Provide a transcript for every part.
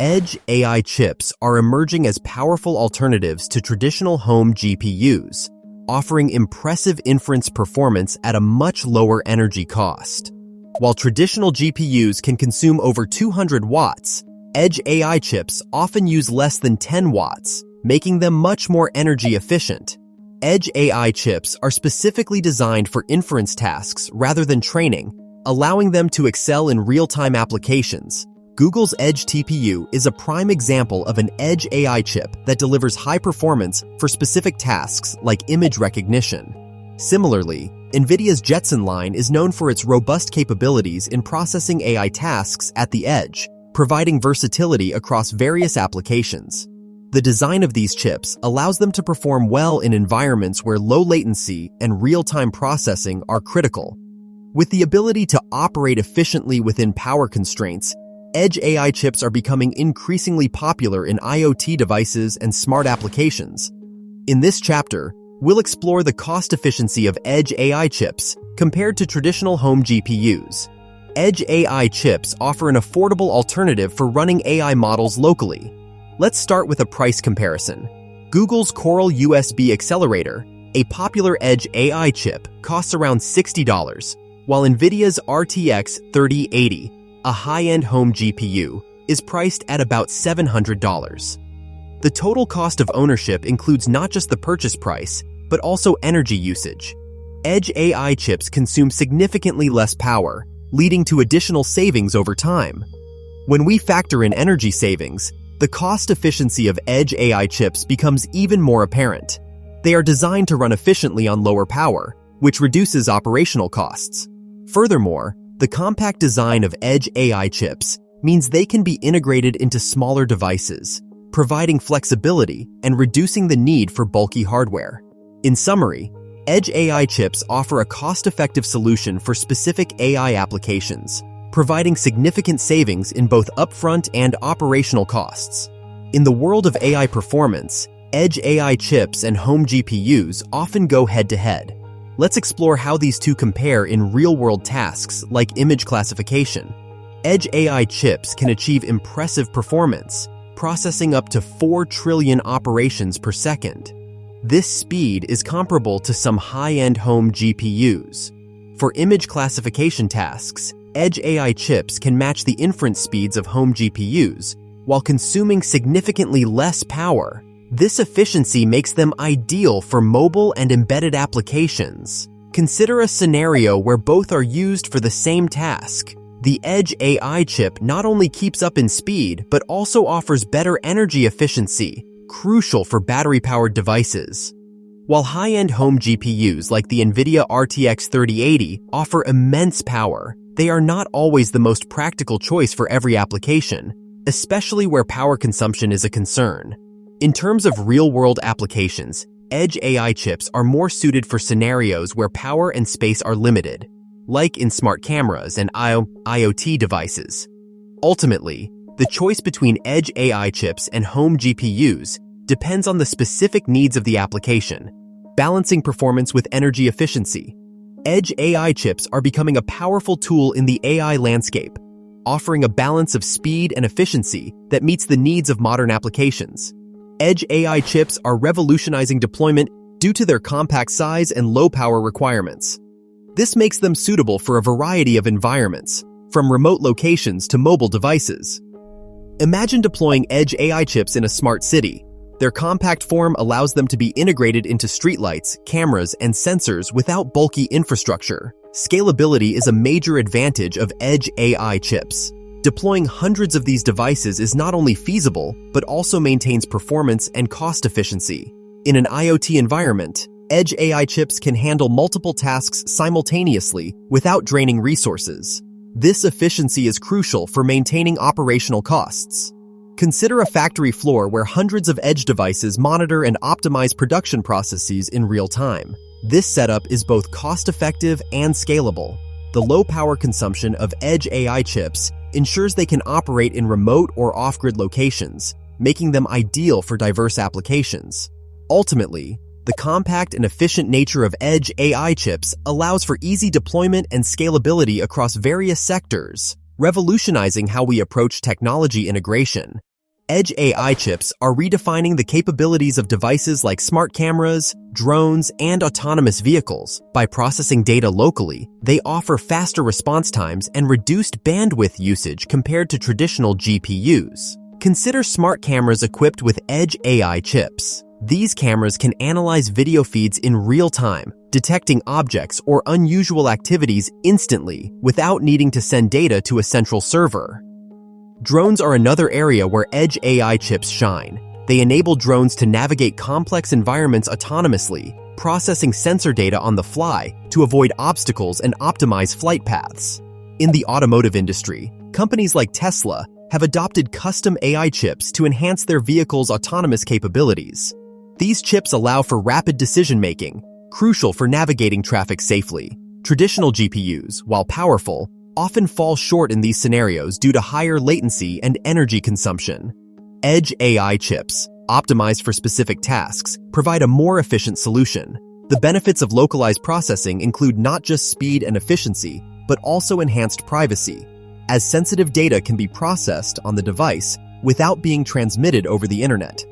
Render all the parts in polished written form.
Edge AI chips are emerging as powerful alternatives to traditional home GPUs, offering impressive inference performance at a much lower energy cost. While traditional GPUs can consume over 200 watts, Edge AI chips often use less than 10 watts, making them much more energy efficient. Edge AI chips are specifically designed for inference tasks rather than training, allowing them to excel in real-time applications. Google's Edge TPU is a prime example of an Edge AI chip that delivers high performance for specific tasks like image recognition. Similarly, NVIDIA's Jetson line is known for its robust capabilities in processing AI tasks at the edge, providing versatility across various applications. The design of these chips allows them to perform well in environments where low latency and real-time processing are critical. With the ability to operate efficiently within power constraints, Edge AI chips are becoming increasingly popular in IoT devices and smart applications. In this chapter, we'll explore the cost efficiency of Edge AI chips compared to traditional home GPUs. Edge AI chips offer an affordable alternative for running AI models locally. Let's start with a price comparison. Google's Coral USB Accelerator, a popular Edge AI chip, costs around $60, while NVIDIA's RTX 3080, a high-end home GPU, is priced at about $700. The total cost of ownership includes not just the purchase price, but also energy usage. Edge AI chips consume significantly less power, leading to additional savings over time. When we factor in energy savings, the cost efficiency of Edge AI chips becomes even more apparent. They are designed to run efficiently on lower power, which reduces operational costs. Furthermore, the compact design of Edge AI chips means they can be integrated into smaller devices, providing flexibility and reducing the need for bulky hardware. In summary, Edge AI chips offer a cost-effective solution for specific AI applications, providing significant savings in both upfront and operational costs. In the world of AI performance, Edge AI chips and home GPUs often go head-to-head. Let's explore how these two compare in real-world tasks like image classification. Edge AI chips can achieve impressive performance, processing up to 4 trillion operations per second. This speed is comparable to some high-end home GPUs. For image classification tasks, Edge AI chips can match the inference speeds of home GPUs while consuming significantly less power. This efficiency makes them ideal for mobile and embedded applications. Consider a scenario where both are used for the same task. The Edge AI chip not only keeps up in speed, but also offers better energy efficiency, crucial for battery-powered devices. While high-end home GPUs like the NVIDIA RTX 3080 offer immense power, they are not always the most practical choice for every application, especially where power consumption is a concern. In terms of real-world applications, Edge AI chips are more suited for scenarios where power and space are limited, like in smart cameras and IoT devices. Ultimately, the choice between Edge AI chips and home GPUs depends on the specific needs of the application, balancing performance with energy efficiency. Edge AI chips are becoming a powerful tool in the AI landscape, offering a balance of speed and efficiency that meets the needs of modern applications. Edge AI chips are revolutionizing deployment due to their compact size and low power requirements. This makes them suitable for a variety of environments, from remote locations to mobile devices. Imagine deploying Edge AI chips in a smart city. Their compact form allows them to be integrated into streetlights, cameras, and sensors without bulky infrastructure. Scalability is a major advantage of Edge AI chips. Deploying hundreds of these devices is not only feasible, but also maintains performance and cost efficiency. In an IoT environment, Edge AI chips can handle multiple tasks simultaneously without draining resources. This efficiency is crucial for maintaining operational costs. Consider a factory floor where hundreds of edge devices monitor and optimize production processes in real time. This setup is both cost-effective and scalable. The low power consumption of Edge AI chips ensures they can operate in remote or off-grid locations, making them ideal for diverse applications. Ultimately, the compact and efficient nature of Edge AI chips allows for easy deployment and scalability across various sectors. revolutionizing how we approach technology integration. Edge AI chips are redefining the capabilities of devices like smart cameras, drones, and autonomous vehicles. By processing data locally, they offer faster response times and reduced bandwidth usage compared to traditional GPUs. Consider smart cameras equipped with Edge AI chips. These cameras can analyze video feeds in real time, detecting objects or unusual activities instantly without needing to send data to a central server. Drones are another area where Edge AI chips shine. They enable drones to navigate complex environments autonomously, processing sensor data on the fly to avoid obstacles and optimize flight paths. In the automotive industry, companies like Tesla have adopted custom AI chips to enhance their vehicles' autonomous capabilities. These chips allow for rapid decision-making, crucial for navigating traffic safely. Traditional GPUs, while powerful, often fall short in these scenarios due to higher latency and energy consumption. Edge AI chips, optimized for specific tasks, provide a more efficient solution. The benefits of localized processing include not just speed and efficiency, but also enhanced privacy, as sensitive data can be processed on the device without being transmitted over the internet.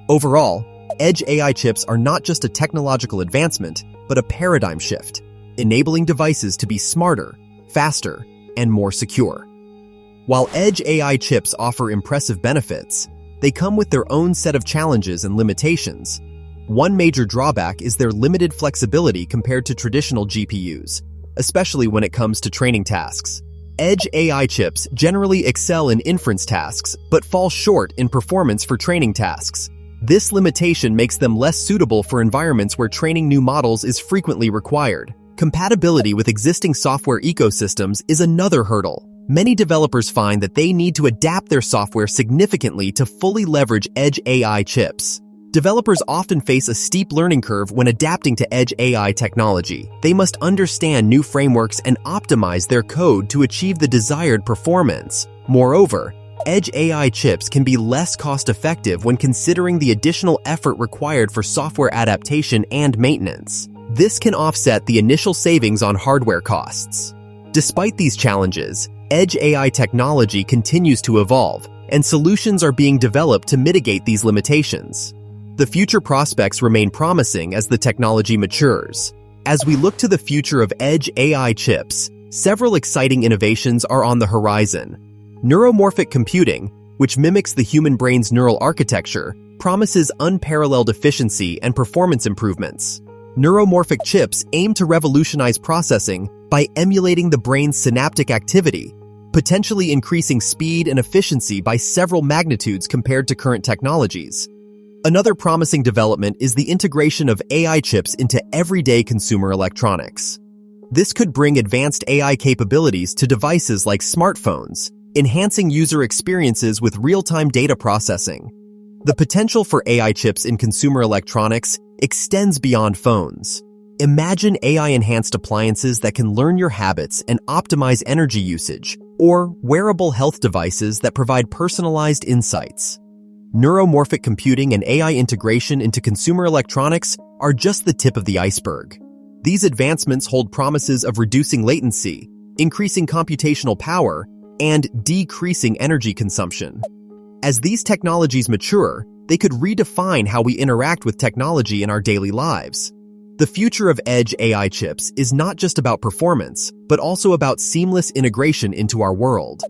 Overall, Edge AI chips are not just a technological advancement, but a paradigm shift, enabling devices to be smarter, faster, and more secure. While Edge AI chips offer impressive benefits, they come with their own set of challenges and limitations. One major drawback is their limited flexibility compared to traditional GPUs, especially when it comes to training tasks. Edge AI chips generally excel in inference tasks, but fall short in performance for training tasks. This limitation makes them less suitable for environments where training new models is frequently required. Compatibility with existing software ecosystems is another hurdle. Many developers find that they need to adapt their software significantly to fully leverage Edge AI chips. Developers often face a steep learning curve when adapting to Edge AI technology. They must understand new frameworks and optimize their code to achieve the desired performance. Moreover, Edge AI chips can be less cost-effective when considering the additional effort required for software adaptation and maintenance. This can offset the initial savings on hardware costs. Despite these challenges, Edge AI technology continues to evolve, and solutions are being developed to mitigate these limitations. The future prospects remain promising as the technology matures. As we look to the future of Edge AI chips, several exciting innovations are on the horizon. Neuromorphic computing, which mimics the human brain's neural architecture, promises unparalleled efficiency and performance improvements. Neuromorphic chips aim to revolutionize processing by emulating the brain's synaptic activity, potentially increasing speed and efficiency by several magnitudes compared to current technologies. Another promising development is the integration of AI chips into everyday consumer electronics. This could bring advanced AI capabilities to devices like smartphones, enhancing user experiences with real-time data processing. The potential for AI chips in consumer electronics extends beyond phones. Imagine AI-enhanced appliances that can learn your habits and optimize energy usage, or wearable health devices that provide personalized insights. Neuromorphic computing and AI integration into consumer electronics are just the tip of the iceberg. These advancements hold promises of reducing latency, increasing computational power, and decreasing energy consumption. As these technologies mature, they could redefine how we interact with technology in our daily lives. The future of Edge AI chips is not just about performance, but also about seamless integration into our world.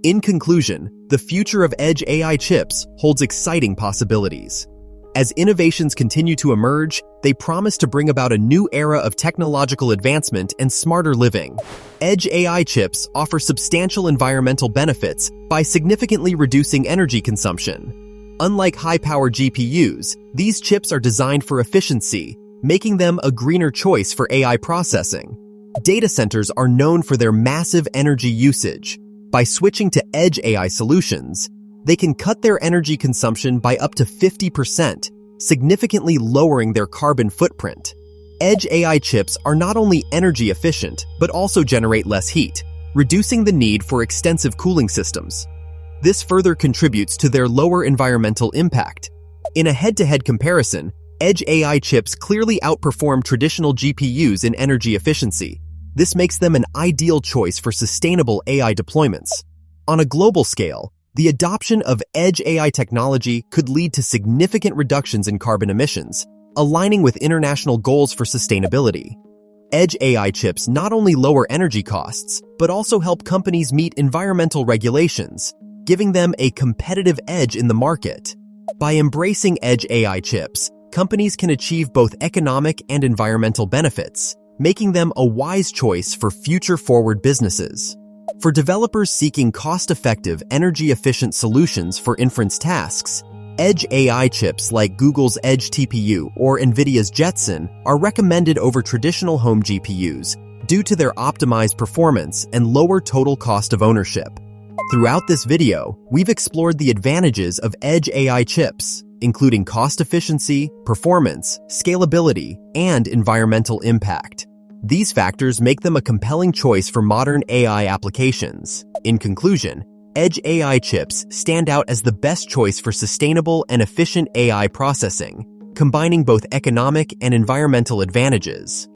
In conclusion, the future of Edge AI chips holds exciting possibilities. As innovations continue to emerge, they promise to bring about a new era of technological advancement and smarter living. Edge AI chips offer substantial environmental benefits by significantly reducing energy consumption. Unlike high-power GPUs, these chips are designed for efficiency, making them a greener choice for AI processing. Data centers are known for their massive energy usage. By switching to Edge AI solutions, they can cut their energy consumption by up to 50%, significantly lowering their carbon footprint. Edge AI chips are not only energy efficient, but also generate less heat, reducing the need for extensive cooling systems. This further contributes to their lower environmental impact. In a head-to-head comparison, Edge AI chips clearly outperform traditional GPUs in energy efficiency. This makes them an ideal choice for sustainable AI deployments. On a global scale, the adoption of edge AI technology could lead to significant reductions in carbon emissions, aligning with international goals for sustainability. Edge AI chips not only lower energy costs, but also help companies meet environmental regulations, giving them a competitive edge in the market. By embracing edge AI chips, companies can achieve both economic and environmental benefits, making them a wise choice for future-forward businesses. For developers seeking cost-effective, energy-efficient solutions for inference tasks, edge AI chips like Google's Edge TPU or NVIDIA's Jetson are recommended over traditional home GPUs due to their optimized performance and lower total cost of ownership. Throughout this video, we've explored the advantages of edge AI chips, including cost efficiency, performance, scalability, and environmental impact. These factors make them a compelling choice for modern AI applications. In conclusion, edge AI chips stand out as the best choice for sustainable and efficient AI processing, combining both economic and environmental advantages.